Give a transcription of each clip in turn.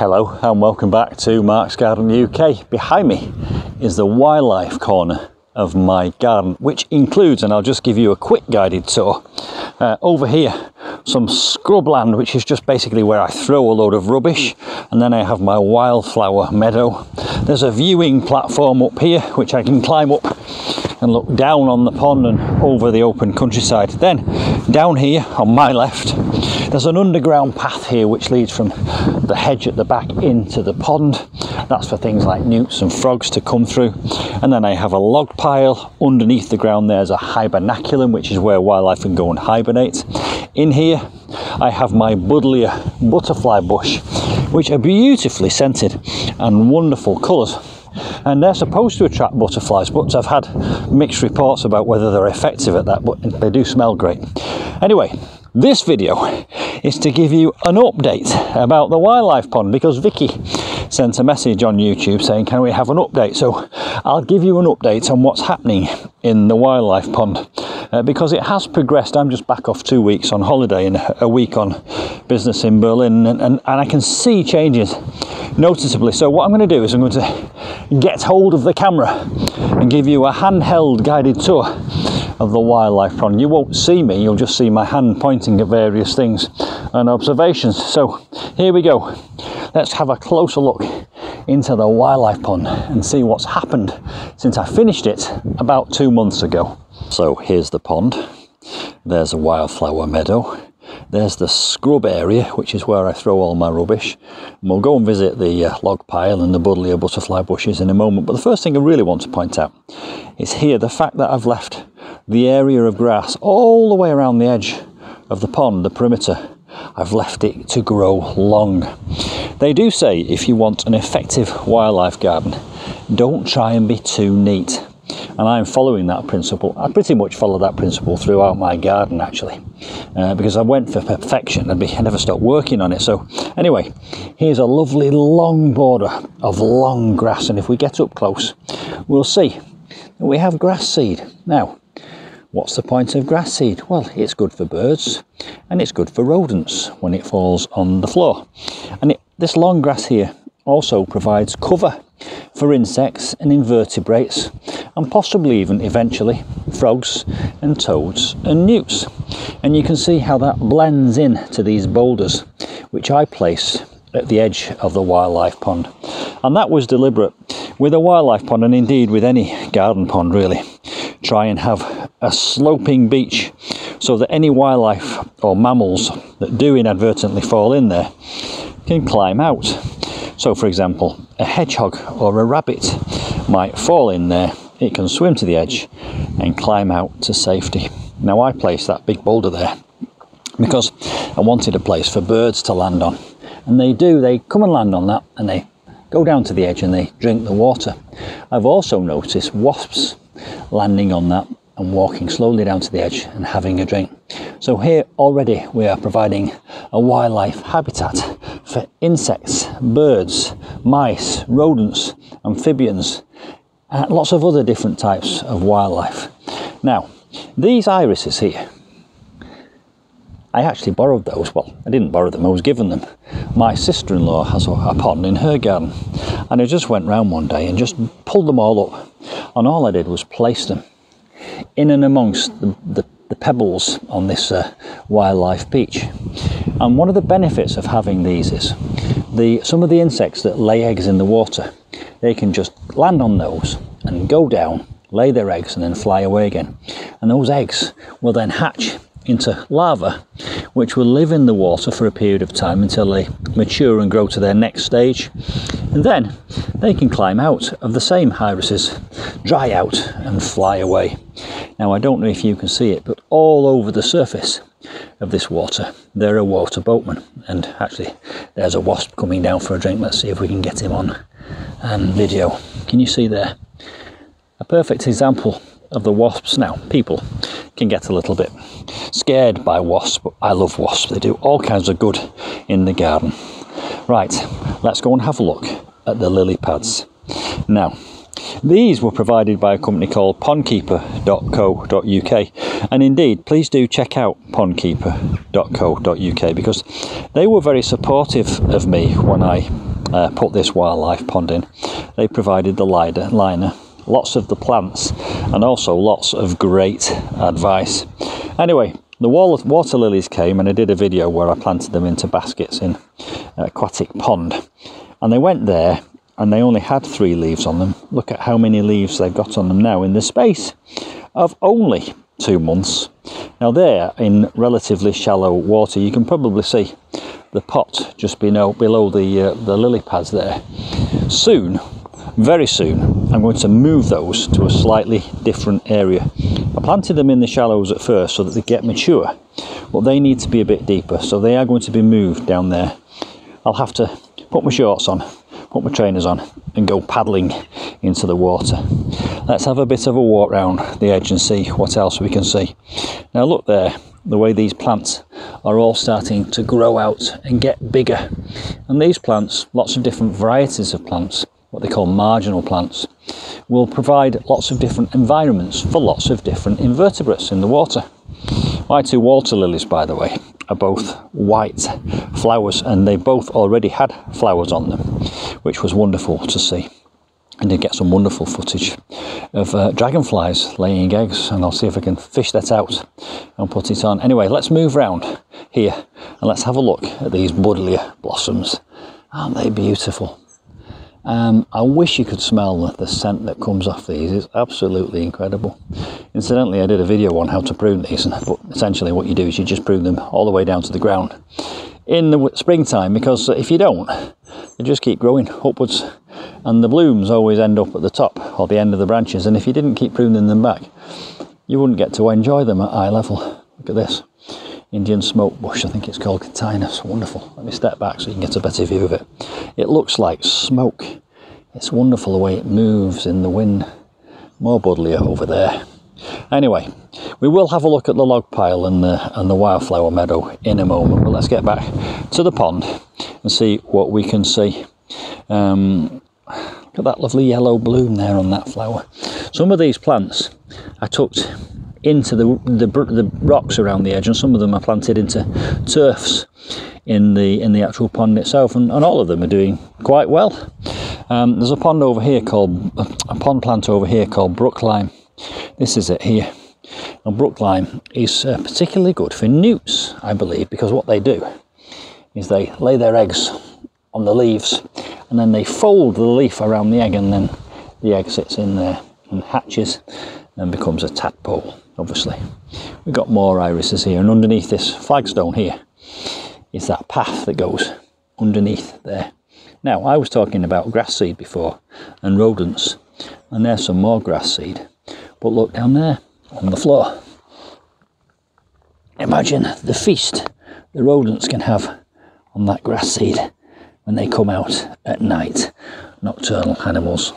Hello and welcome back to Mark's Garden UK. Behind me is the wildlife corner of my garden, which includes, and I'll just give you a quick guided tour, over here some scrubland, which is just basically where I throw a load of rubbish, and then I have my wildflower meadow. There's a viewing platform up here which I can climb up and look down on the pond and over the open countryside. Then down here on my left there's an underground path here which leads from the hedge at the back into the pond. That's for things like newts and frogs to come through. And then I have a log pile. Underneath the ground there's a hibernaculum, which is where wildlife can go and hibernate. In here I have my buddleia butterfly bush, which are beautifully scented and wonderful colours. And they're supposed to attract butterflies, but I've had mixed reports about whether they're effective at that, but they do smell great. Anyway, this video is to give you an update about the wildlife pond, because Vicky sent a message on YouTube saying, can we have an update? So I'll give you an update on what's happening in the wildlife pond, because it has progressed. I'm just back off 2 weeks on holiday and a week on business in Berlin, and I can see changes noticeably. So what I'm going to do is I'm going to get hold of the camera and give you a handheld guided tour of the wildlife pond. You won't see me, you'll just see my hand pointing at various things and observations. So here we go. Let's have a closer look into the wildlife pond and see what's happened since I finished it about 2 months ago. So here's the pond. There's a wildflower meadow. There's the scrub area, which is where I throw all my rubbish. And we'll go and visit the log pile and the buddleia butterfly bushes in a moment. But the first thing I really want to point out is here, the fact that I've left the area of grass all the way around the edge of the pond, the perimeter. I've left it to grow long. They do say if you want an effective wildlife garden, don't try and be too neat. And I'm following that principle. I pretty much follow that principle throughout my garden, actually, because I went for perfection and I never stopped working on it. So anyway, here's a lovely long border of long grass, and if we get up close, we'll see that we have grass seed. Now, what's the point of grass seed? Well, it's good for birds and it's good for rodents when it falls on the floor. And this long grass here also provides cover for insects and invertebrates, and possibly even eventually frogs and toads and newts. And you can see how that blends in to these boulders which I place at the edge of the wildlife pond. And that was deliberate. With a wildlife pond, and indeed with any garden pond really, try and have a sloping beach so that any wildlife or mammals that do inadvertently fall in there can climb out. So for example, a hedgehog or a rabbit might fall in there. It can swim to the edge and climb out to safety. Now I placed that big boulder there because I wanted a place for birds to land on. And they do, they come and land on that and they go down to the edge and they drink the water. I've also noticed wasps landing on that and walking slowly down to the edge and having a drink. So here already we are providing a wildlife habitat for insects, birds, mice, rodents, amphibians, and lots of other different types of wildlife. Now, these irises here, I actually borrowed those. Well, I didn't borrow them, I was given them. My sister-in-law has a pond in her garden, and I just went round one day and just pulled them all up, and all I did was place them in and amongst the pebbles on this wildlife beach. And one of the benefits of having these is some of the insects that lay eggs in the water, they can just land on those and go down, lay their eggs and then fly away again. And those eggs will then hatch into larvae, which will live in the water for a period of time until they mature and grow to their next stage. And then they can climb out of the same irises, dry out and fly away. Now I don't know if you can see it, but all over the surface of this water there are water boatmen, and actually there's a wasp coming down for a drink. Let's see if we can get him on video. Can you see there? A perfect example of the wasps. Now people can get a little bit scared by wasps, but I love wasps. They do all kinds of good in the garden. Right, let's go and have a look at the lily pads. Now, these were provided by a company called Pondkeeper.co.uk, and indeed please do check out Pondkeeper.co.uk because they were very supportive of me when I put this wildlife pond in, they provided the liner, lots of the plants, and also lots of great advice. Anyway, the water lilies came, and I did a video where I planted them into baskets in an aquatic pond, and they went there and they only had 3 leaves on them. Look at how many leaves they've got on them now in the space of only 2 months. Now they're in relatively shallow water. You can probably see the pot just below the lily pads there. Soon, very soon, I'm going to move those to a slightly different area. I planted them in the shallows at first so that they get mature, but they need to be a bit deeper, so they are going to be moved down there. I'll have to put my shorts on, put my trainers on, and go paddling into the water. Let's have a bit of a walk round the edge and see what else we can see. Now look there, the way these plants are all starting to grow out and get bigger. And these plants, lots of different varieties of plants, what they call marginal plants, will provide lots of different environments for lots of different invertebrates in the water. My 2 water lilies, by the way, are both white flowers, and they both already had flowers on them, which was wonderful to see. I did get some wonderful footage of dragonflies laying eggs, and I'll see if I can fish that out and put it on. Anyway, let's move round here and let's have a look at these buddleia blossoms. Aren't they beautiful? I wish you could smell the scent that comes off these. It's absolutely incredible. Incidentally, I did a video on how to prune these, but essentially what you do is you just prune them all the way down to the ground in the springtime, because if you don't, they just keep growing upwards, and the blooms always end up at the top or the end of the branches, and if you didn't keep pruning them back, you wouldn't get to enjoy them at eye level. Look at this Indian smoke bush, I think it's called Catinus. Wonderful. Let me step back so you can get a better view of it. It looks like smoke. It's wonderful the way it moves in the wind. More buddleia over there. Anyway, we will have a look at the log pile and the wildflower meadow in a moment, but let's get back to the pond and see what we can see. Look at that lovely yellow bloom there on that flower. Some of these plants I tucked into the rocks around the edge, and some of them are planted into turfs in the actual pond itself, and all of them are doing quite well. There's a pond over here called a pond plant over here called brooklime. This is it here. And brooklime is particularly good for newts, I believe, because what they do is they lay their eggs on the leaves, and then they fold the leaf around the egg, and then the egg sits in there and hatches and becomes a tadpole. Obviously, we've got more irises here, and underneath this flagstone here is that path that goes underneath there. Now, I was talking about grass seed before and rodents, and there's some more grass seed, but look down there on the floor. Imagine the feast the rodents can have on that grass seed when they come out at night. Nocturnal animals.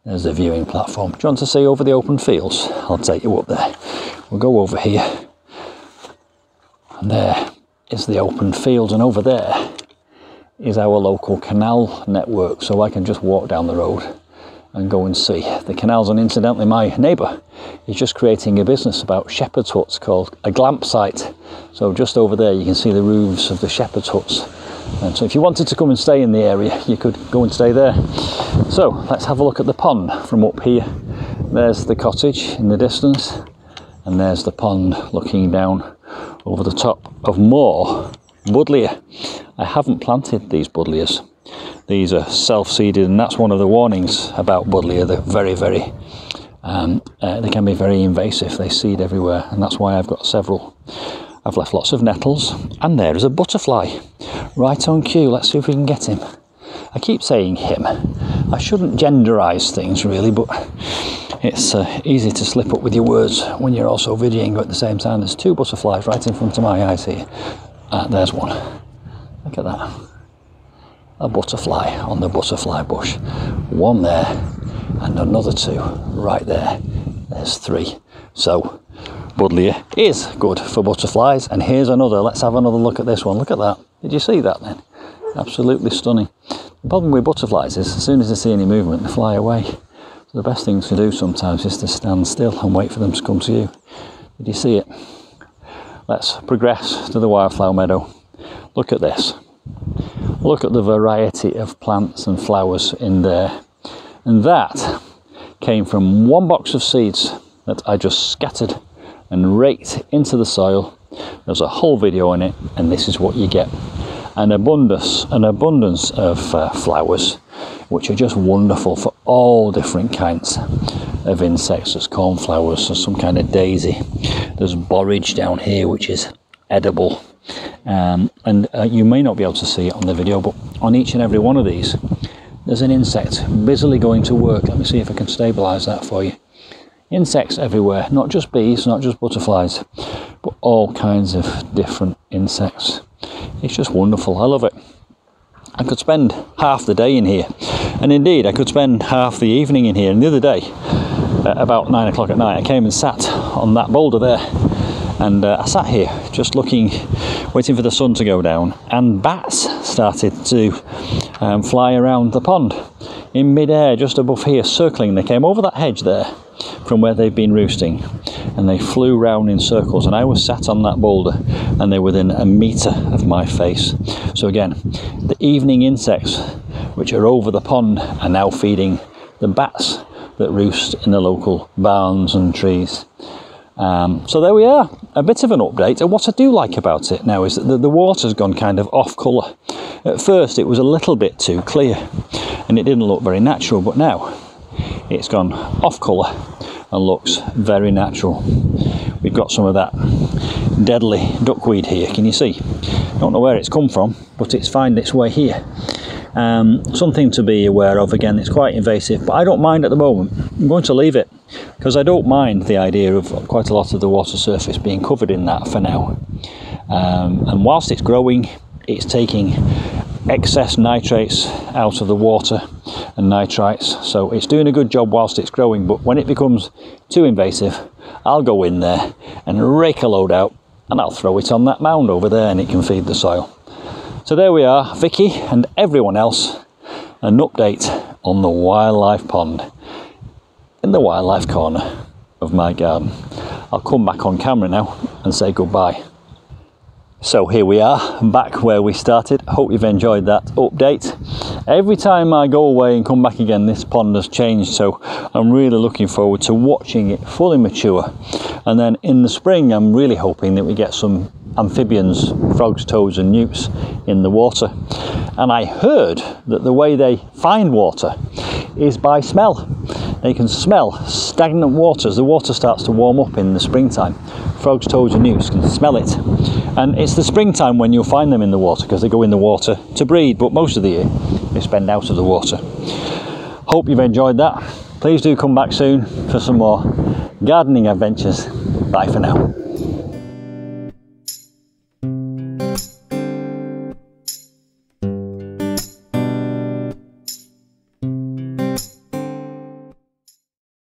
There's the viewing platform. Do you want to see over the open fields? I'll take you up there. We'll go over here. And there is the open fields, and over there is our local canal network, so I can just walk down the road and go and see the canals. And incidentally, my neighbour is just creating a business about shepherd's huts called a glamp site. So just over there you can see the roofs of the shepherd's huts. And so if you wanted to come and stay in the area, you could go and stay there. So let's have a look at the pond from up here. There's the cottage in the distance, and there's the pond looking down over the top of more buddleia. I haven't planted these buddleias. These are self-seeded, and that's one of the warnings about buddleia. They're very, they can be very invasive. They seed everywhere, and that's why I've got several. I've left lots of nettles, and there is a butterfly right on cue. Let's see if we can get him. I keep saying him. I shouldn't genderize things really, but it's easy to slip up with your words when you're also videoing at the same time. There's 2 butterflies right in front of my eyes here. There's one. Look at that. A butterfly on the butterfly bush. 1 there, and another 2 right there. There's 3. So buddleia is good for butterflies, and here's another. Let's have another look at this one. Look at that. Did you see that then? Absolutely stunning. The problem with butterflies is as soon as they see any movement, they fly away. So the best thing to do sometimes is to stand still and wait for them to come to you. Did you see it? Let's progress to the wildflower meadow. Look at this. Look at the variety of plants and flowers in there. And that came from one box of seeds that I just scattered and raked into the soil. There's a whole video on it, and this is what you get. An abundance of flowers, which are just wonderful for all different kinds of insects. There's cornflowers, there's some kind of daisy, there's borage down here, which is edible. You may not be able to see it on the video, but on each and every one of these, there's an insect busily going to work. Let me see if I can stabilise that for you. Insects everywhere, not just bees, not just butterflies, but all kinds of different insects. It's just wonderful. I love it. I could spend half the day in here, and indeed I could spend half the evening in here. And the other day, about 9 o'clock at night, I came and sat on that boulder there, and I sat here just looking, waiting for the sun to go down, and bats started to fly around the pond in mid-air just above here, circling. They came over that hedge there from where they've been roosting, and they flew round in circles, and I was sat on that boulder and they're within a metre of my face. So again, the evening insects which are over the pond are now feeding the bats that roost in the local barns and trees. So there we are, a bit of an update. And what I do like about it now is that the water's gone kind of off colour. At first it was a little bit too clear and it didn't look very natural, but now it's gone off colour and looks very natural. We've got some of that deadly duckweed here, can you see? Don't know where it's come from, but it's found its way here. Something to be aware of. Again, it's quite invasive, but I don't mind at the moment. I'm going to leave it because I don't mind the idea of quite a lot of the water surface being covered in that for now. And whilst it's growing, it's taking excess nitrates out of the water and nitrites, so it's doing a good job whilst it's growing. But when it becomes too invasive, I'll go in there and rake a load out, and I'll throw it on that mound over there, and it can feed the soil. So there we are, Vicky and everyone else, an update on the wildlife pond in the wildlife corner of my garden. I'll come back on camera now and say goodbye. So here we are, back where we started. Hope you've enjoyed that update. Every time I go away and come back again, this pond has changed, so I'm really looking forward to watching it fully mature. And then in the spring, I'm really hoping that we get some amphibians, frogs, toads and newts in the water. And I heard that the way they find water is by smell. They can smell stagnant water as the water starts to warm up in the springtime. Frogs, toads and newts can smell it. And it's the springtime when you'll find them in the water, because they go in the water to breed, but most of the year they spend out of the water. Hope you've enjoyed that. Please do come back soon for some more gardening adventures. Bye for now.